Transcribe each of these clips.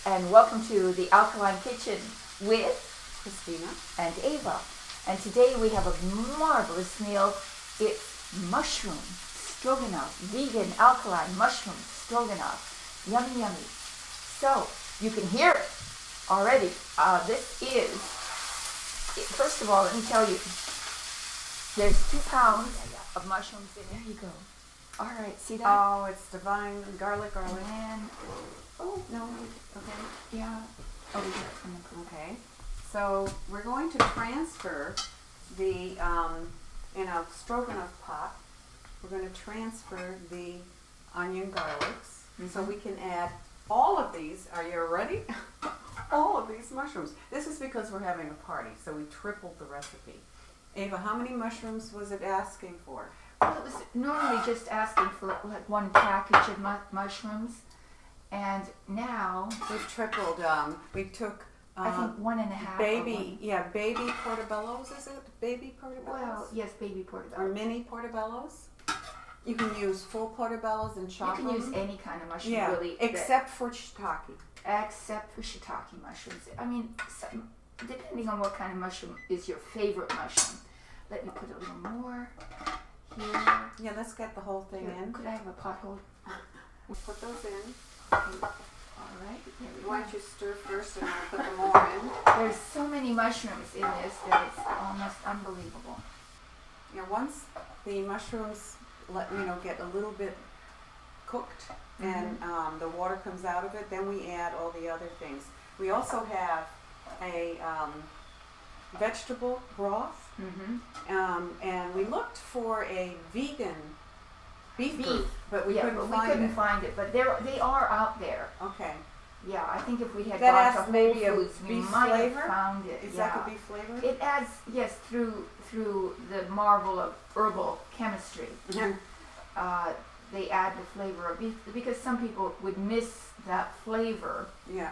and welcome to the Alkaline Kitchen with Christina and Ava. And today we have a marvelous meal. It's mushroom stroganoff, vegan alkaline mushroom stroganoff. Yummy, yummy. So you can hear it already. This is, first of all, let me tell you, there's 2 pounds of mushrooms in there. There you go. All right, see that? Oh, it's divine garlic. And, oh, no, okay, yeah, over here. Okay, so we're going to transfer the, in a stroganoff pot, we're going to transfer the onion garlics, so we can add all of these. Are you ready? All of these mushrooms. This is because we're having a party, so we tripled the recipe. Ava, how many mushrooms was it asking for? Well, it was normally just asking for like 1 package of mushrooms, and now We've tripled. We took I think 1.5. baby portobellos. Is it baby portobellos? Well, yes, baby Or portobello. mini portobellos. You can use full portobellos and You chop can them. use any kind of mushroom, Yeah, really, except for shiitake. except for shiitake mushrooms. I mean, depending on what kind of mushroom is your favorite mushroom. Let me put a little more here. Yeah, let's get the whole thing in. Could I have a pot hold? We'll put those in. All right, there we go. Why don't you stir first and I'll put the more in. There's so many mushrooms in this that it's almost unbelievable. Yeah, once the mushrooms get a little bit cooked and the water comes out of it, then we add all the other things. We also have a vegetable broth, and we looked for a vegan beef, but we couldn't find it. But they are out there. Okay. Yeah, I think if we had That gone adds to Whole maybe a Foods, we beef might flavor? have found it. Is Yeah. that the beef flavor? It adds, yes, through the marvel of herbal chemistry. They add the flavor of beef because some people would miss that flavor. Yeah.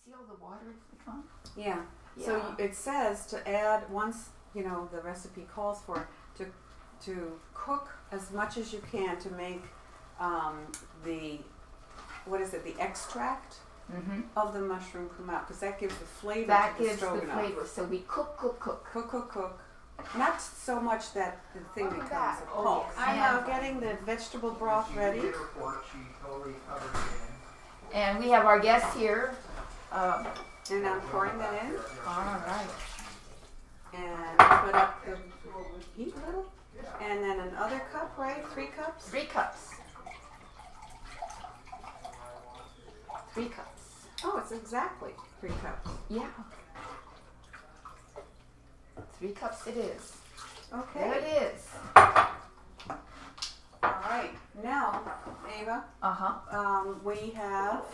See all the water it's become? Yeah. Yeah. So it says to add, once the recipe calls for, to cook as much as you can to make the extract of the mushroom come out, because that gives the flavor That to the gives the stroganoff. flavor. So we cook. Cook. Not so much that the thing Look at becomes that. a Oh, pulp. yes. I'm now getting the vegetable broth ready. And we have our guests here. And I'm pouring that in. All right. And put up the heat a little. And then another cup, right? 3 cups? 3 cups. 3 cups. Oh, it's exactly 3 cups. Yeah. 3 cups it is. Okay. There it is. All right. Now, Ava, we have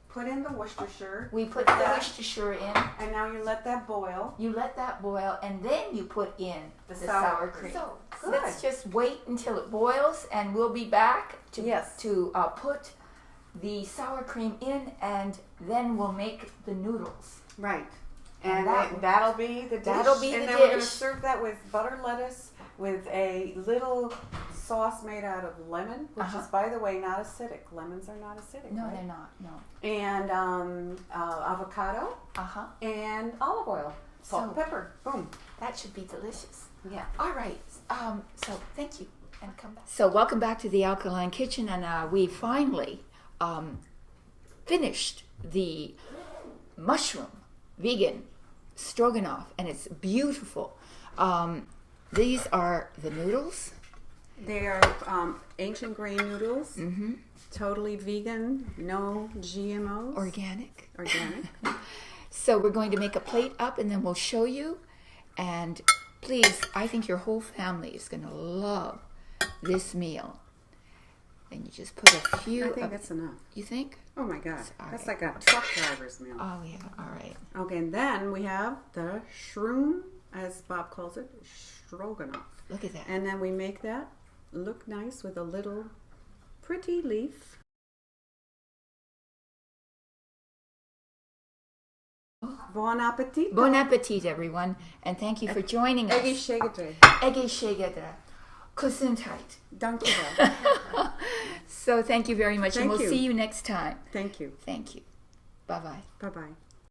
put in the Worcestershire. We put the Worcestershire in. And now you let that boil. You let that boil, and then you put in the sour cream. So good. let's just wait until it boils, and we'll be back to put the sour cream in, and then we'll make the noodles. Right. And that'll be the dish. That'll be and the then dish. we're going to serve that with butter lettuce with a little sauce made out of lemon, which is, by the way, not acidic. Lemons are not acidic. No, right? they're not. No. And avocado and olive oil, salt and pepper. Boom. That should be delicious. Yeah. All right. So thank you, and come back. So welcome back to the Alkaline Kitchen, and we finally finished the mushroom vegan stroganoff, and it's beautiful. These are the noodles. They are ancient grain noodles. Totally vegan, no GMOs. Organic. So we're going to make a plate up, and then we'll show you. And please, I think your whole family is going to love this meal. And you just put a few. I think that's enough. You think? Oh my God, right. that's like a truck driver's meal. Oh yeah, all right. Okay, and then we have the shroom, as Bob calls it, stroganoff. Look at that. And then we make that look nice with a little pretty leaf. Bon appetit. Bon appetit, everyone, and thank you for joining us. Egészségedre. Egészségedre. Gesundheit. Dankjewel. So thank you very much, and Thank we'll you. see you next time. Thank you. Thank you. Bye-bye. Bye-bye.